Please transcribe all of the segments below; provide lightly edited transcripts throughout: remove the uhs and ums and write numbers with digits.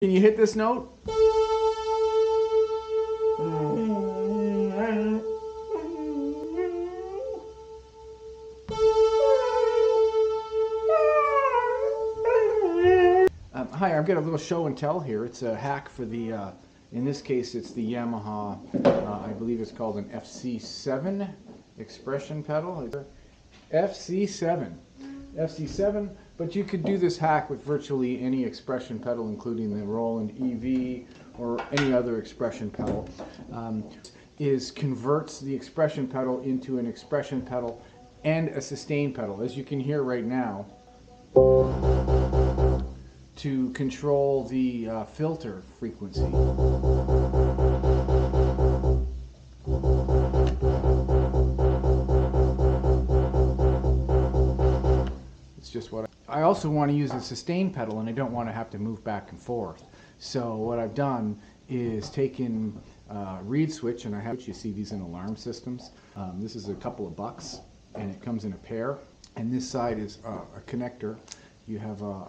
Can you hit this note? Hi, I've got a little show and tell here. It's a hack for the, in this case it's the Yamaha, I believe it's called an FC7 expression pedal. FC7. FC7, but you could do this hack with virtually any expression pedal, including the Roland EV or any other expression pedal. Converts the expression pedal into an expression pedal and a sustain pedal, as you can hear right now, to control the filter frequency. It's just what I also want to use a sustain pedal, and I don't want to have to move back and forth. So what I've done is taken a reed switch, and I have, you see these in alarm systems. This is a couple of bucks, and it comes in a pair. And this side is a connector. You have a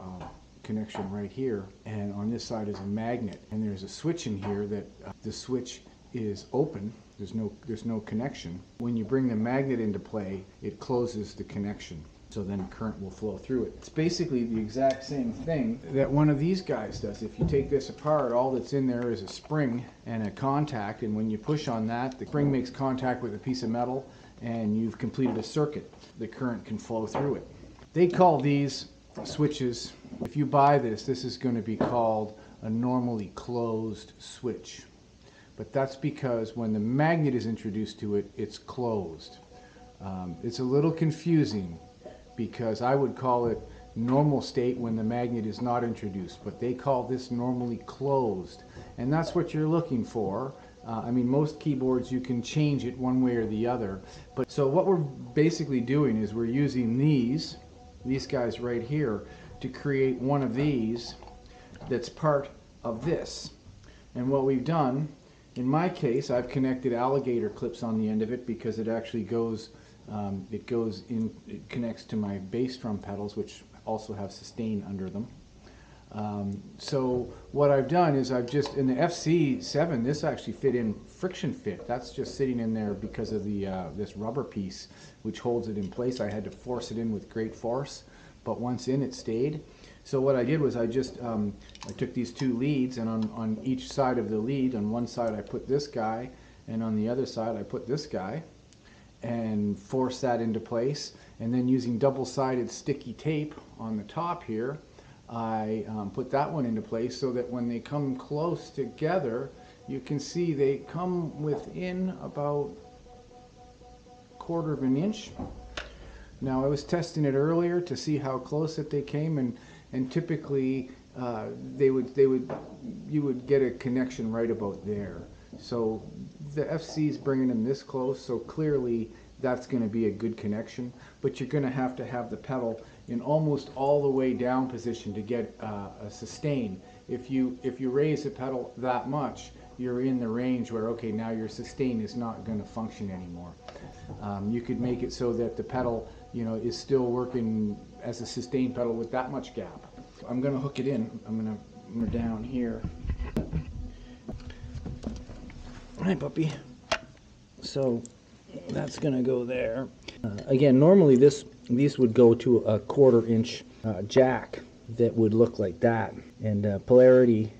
connection right here, and on this side is a magnet, and there's a switch in here that the switch is open. There's no connection. When you bring the magnet into play, it closes the connection, so then current will flow through it. It's basically the exact same thing that one of these guys does. If you take this apart, all that's in there is a spring and a contact, and when you push on that, the spring makes contact with a piece of metal, and you've completed a circuit. The current can flow through it. They call these switches, if you buy this is going to be called a normally closed switch. But that's because when the magnet is introduced to it, it's closed. It's a little confusing because I would call it normal state when the magnet is not introduced, but they call this normally closed. And that's what you're looking for. I mean, most keyboards you can change it one way or the other. But so what we're basically doing is we're using these guys right here to create one of these that's part of this. And what we've done, in my case, I've connected alligator clips on the end of it because it actually goes, it connects to my bass drum pedals, which also have sustain under them. So what I've done is I've just, in the FC7, this actually fit in friction fit. That's just sitting in there because of the this rubber piece which holds it in place. I had to force it in with great force, but once in, it stayed. So what I did was I just I took these two leads, and on each side of the lead, on one side I put this guy, and on the other side I put this guy, and force that into place. And then using double-sided sticky tape on the top here, I put that one into place so that when they come close together, you can see they come within about a 1/4 inch. Now I was testing it earlier to see how close that they came, and typically you would get a connection right about there. So the FC is bringing them this close, so clearly that's going to be a good connection. But you're going to have the pedal in almost all the way down position to get a sustain. If you raise the pedal that much, you're in the range where, okay, now your sustain is not going to function anymore. You could make it so that the pedal, you know, is still working as a sustain pedal with that much gap. I'm going to hook it in. I'm going to down here. Hi, puppy. So that's going to go there. Again, normally these would go to a 1/4 inch jack that would look like that, and polarity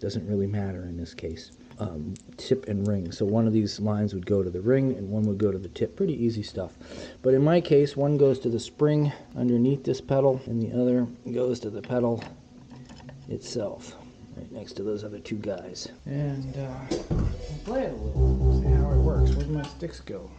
doesn't really matter in this case. Tip and ring. So one of these lines would go to the ring and one would go to the tip. Pretty easy stuff. But in my case, one goes to the spring underneath this pedal and the other goes to the pedal itself, right next to those other two guys. And we'll play it a little, see how it works. Where do my sticks go?